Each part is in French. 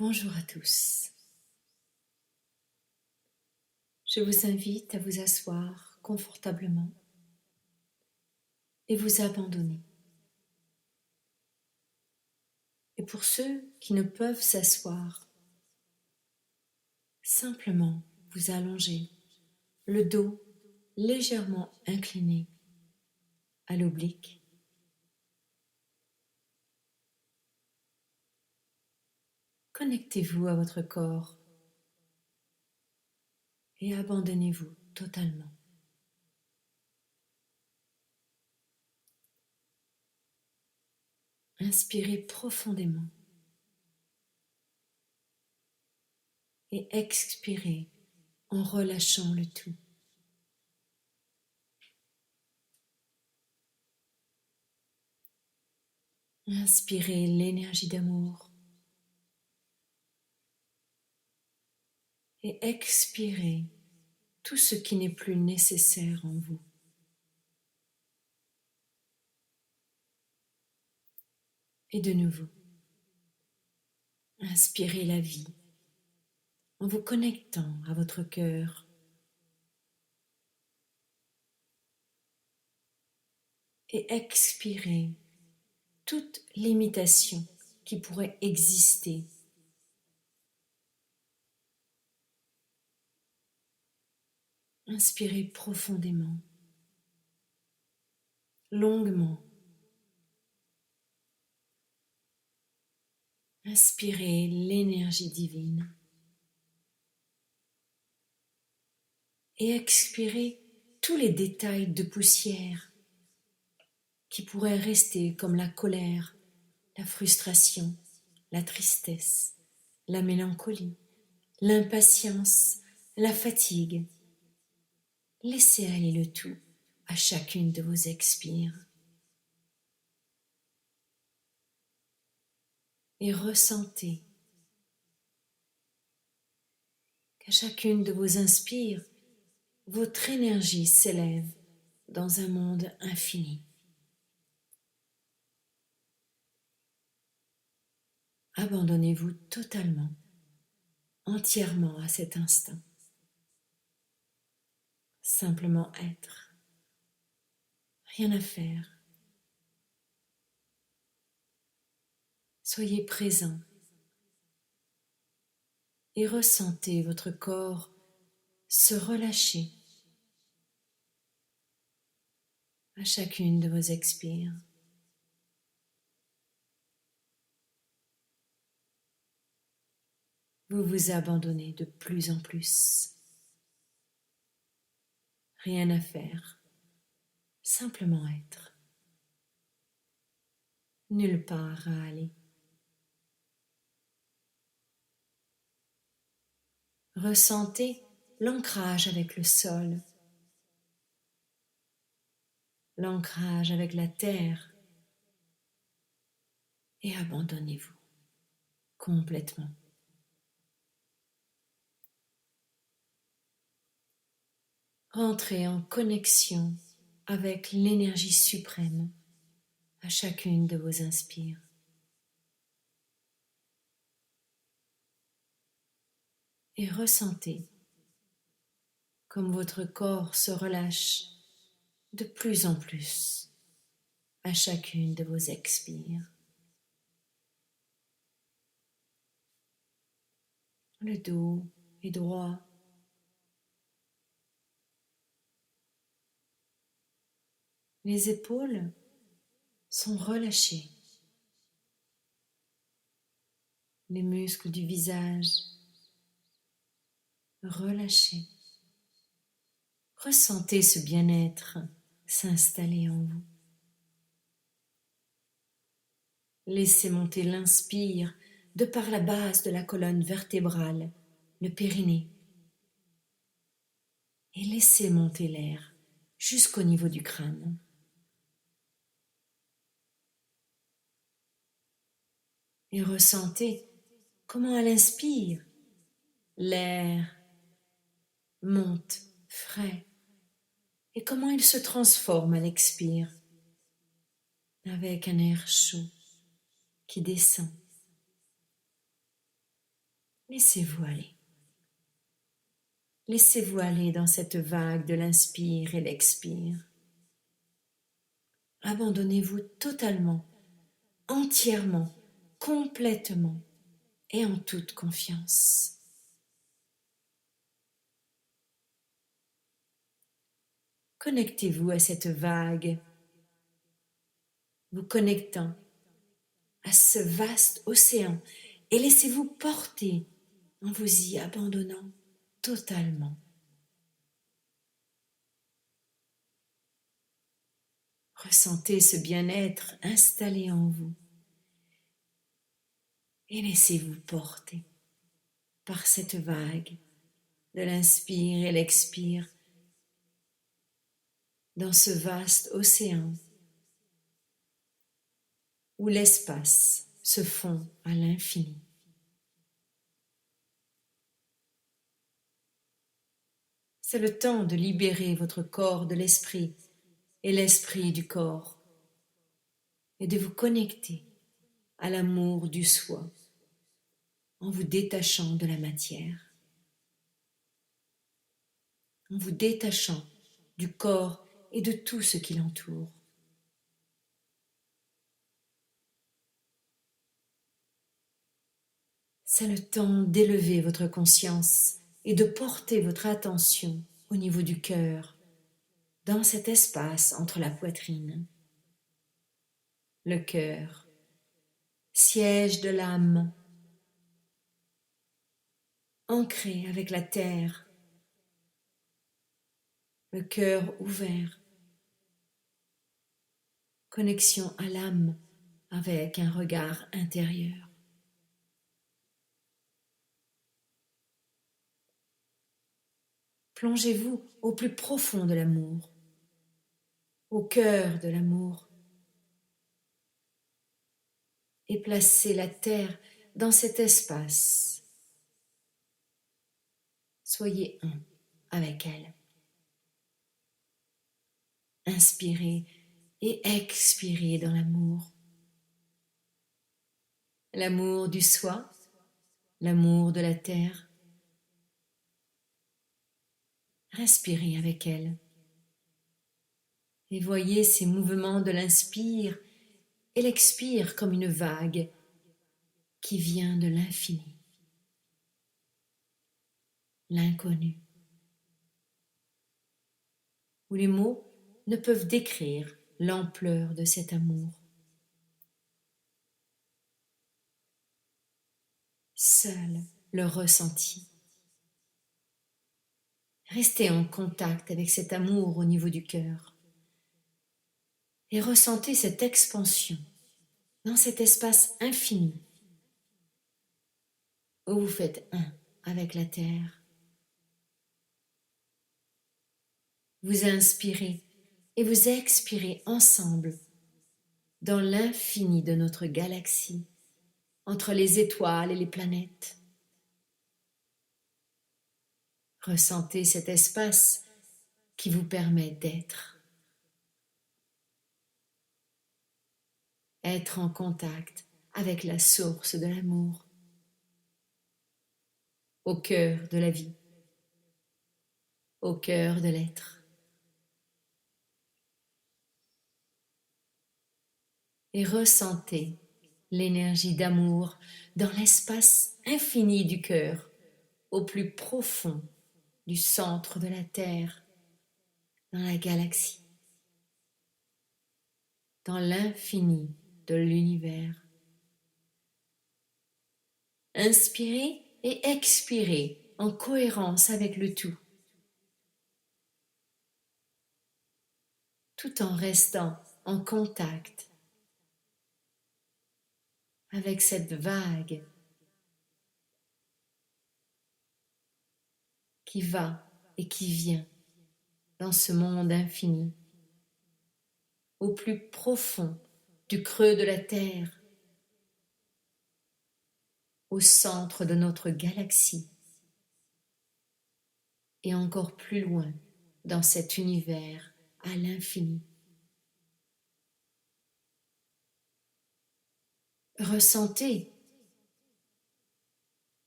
Bonjour à tous. Je vous invite à vous asseoir confortablement et vous abandonner. Et pour ceux qui ne peuvent s'asseoir, simplement vous allonger, le dos légèrement incliné à l'oblique. Connectez-vous à votre corps et abandonnez-vous totalement. Inspirez profondément et expirez en relâchant le tout. Inspirez l'énergie d'amour et expirez tout ce qui n'est plus nécessaire en vous. Et de nouveau, inspirez la vie en vous connectant à votre cœur. Et expirez toute limitation qui pourrait exister. Inspirez profondément, longuement. Inspirez l'énergie divine. Et expirez tous les détails de poussière qui pourraient rester comme la colère, la frustration, la tristesse, la mélancolie, l'impatience, la fatigue. Laissez aller le tout à chacune de vos expires. Et ressentez qu'à chacune de vos inspires, votre énergie s'élève dans un monde infini. Abandonnez-vous totalement, entièrement à cet instant. Simplement être, rien à faire. Soyez présent et ressentez votre corps se relâcher à chacune de vos expires. Vous vous abandonnez de plus en plus. Rien à faire, simplement être. Nulle part à aller. Ressentez l'ancrage avec le sol, l'ancrage avec la terre et abandonnez-vous complètement. Rentrez en connexion avec l'énergie suprême à chacune de vos inspires. Et ressentez comme votre corps se relâche de plus en plus à chacune de vos expires. Le dos est droit. Les épaules sont relâchées. Les muscles du visage relâchés. Ressentez ce bien-être s'installer en vous. Laissez monter l'inspire de par la base de la colonne vertébrale, le périnée. Et laissez monter l'air jusqu'au niveau du crâne. Et ressentez comment à l'inspire, l'air monte frais et comment il se transforme à l'expire avec un air chaud qui descend. Laissez-vous aller. Laissez-vous aller dans cette vague de l'inspire et l'expire. Abandonnez-vous totalement, entièrement, complètement et en toute confiance. Connectez-vous à cette vague, vous connectant à ce vaste océan et laissez-vous porter en vous y abandonnant totalement. Ressentez ce bien-être installé en vous et laissez-vous porter par cette vague de l'inspire et l'expire dans ce vaste océan où l'espace se fond à l'infini. C'est le temps de libérer votre corps de l'esprit et l'esprit du corps et de vous connecter à l'amour du soi en vous détachant de la matière, en vous détachant du corps et de tout ce qui l'entoure. C'est le temps d'élever votre conscience et de porter votre attention au niveau du cœur, dans cet espace entre la poitrine. Le cœur, siège de l'âme, ancré avec la terre, le cœur ouvert, connexion à l'âme avec un regard intérieur. Plongez-vous au plus profond de l'amour, au cœur de l'amour, et placez la terre dans cet espace. Soyez un avec elle. Inspirez et expirez dans l'amour. L'amour du soi, l'amour de la terre. Respirez avec elle. Et voyez ces mouvements de l'inspire et l'expire comme une vague qui vient de l'infini, l'inconnu, où les mots ne peuvent décrire l'ampleur de cet amour. Seul le ressenti. Restez en contact avec cet amour au niveau du cœur et ressentez cette expansion dans cet espace infini où vous faites un avec la terre. Vous inspirez et vous expirez ensemble dans l'infini de notre galaxie, entre les étoiles et les planètes. Ressentez cet espace qui vous permet d'être. Être en contact avec la source de l'amour, au cœur de la vie, au cœur de l'être. Et ressentez l'énergie d'amour dans l'espace infini du cœur, au plus profond du centre de la Terre, dans la galaxie, dans l'infini de l'univers. Inspirez et expirez en cohérence avec le tout en restant en contact avec cette vague qui va et qui vient dans ce monde infini, au plus profond du creux de la Terre, au centre de notre galaxie et encore plus loin dans cet univers à l'infini. Ressentez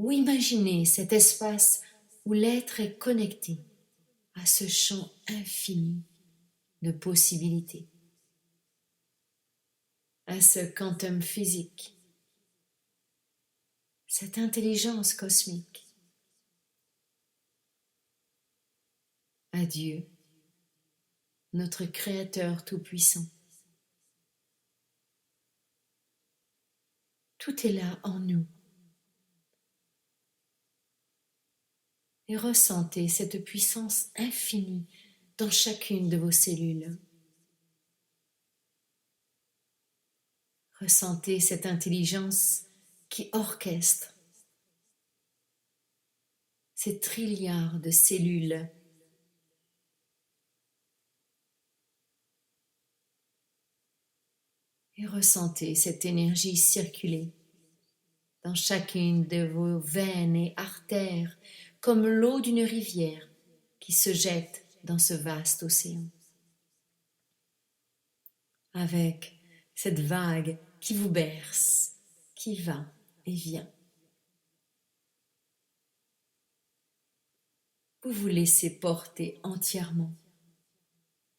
ou imaginez cet espace où l'être est connecté à ce champ infini de possibilités, à ce quantum physique, cette intelligence cosmique, à Dieu, notre Créateur tout-puissant. Tout est là en nous. Et ressentez cette puissance infinie dans chacune de vos cellules. Ressentez cette intelligence qui orchestre ces trilliards de cellules. Et ressentez cette énergie circuler dans chacune de vos veines et artères comme l'eau d'une rivière qui se jette dans ce vaste océan. Avec cette vague qui vous berce, qui va et vient. Vous vous laissez porter entièrement,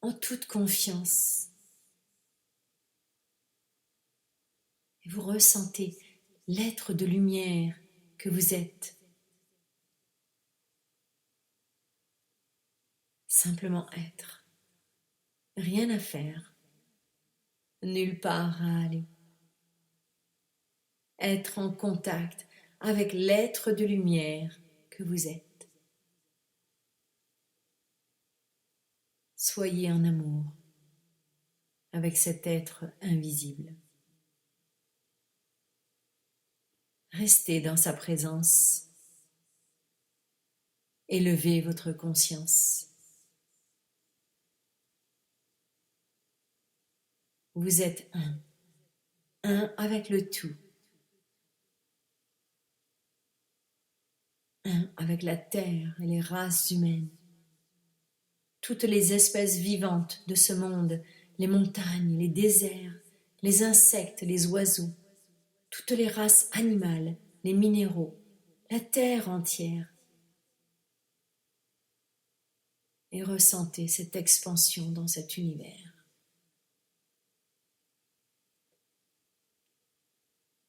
en toute confiance. Et vous ressentez l'être de lumière que vous êtes. Simplement être. Rien à faire. Nulle part à aller. Être en contact avec l'être de lumière que vous êtes. Soyez en amour avec cet être invisible. Restez dans sa présence. Élevez votre conscience. Vous êtes un avec le tout, un avec la terre et les races humaines, toutes les espèces vivantes de ce monde, les montagnes, les déserts, les insectes, les oiseaux, toutes les races animales, les minéraux, la terre entière. Et ressentez cette expansion dans cet univers.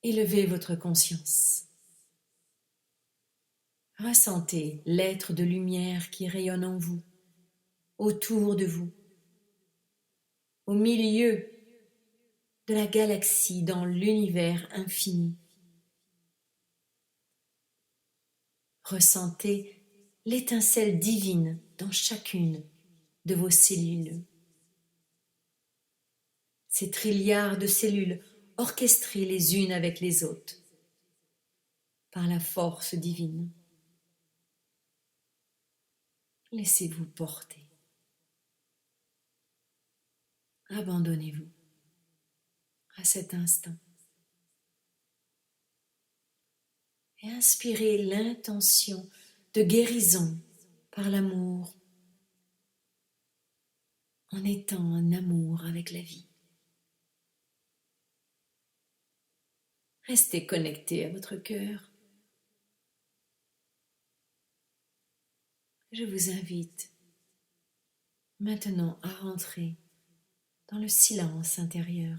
Élevez votre conscience. Ressentez l'être de lumière qui rayonne en vous, autour de vous, au milieu de la galaxie, dans l'univers infini. Ressentez l'étincelle divine dans chacune de vos cellules. Ces trilliards de cellules orchestrées les unes avec les autres par la force divine. Laissez-vous porter. Abandonnez-vous à cet instant. Et inspirez l'intention de guérison par l'amour, en étant en amour avec la vie. Restez connecté à votre cœur. Je vous invite maintenant à rentrer dans le silence intérieur.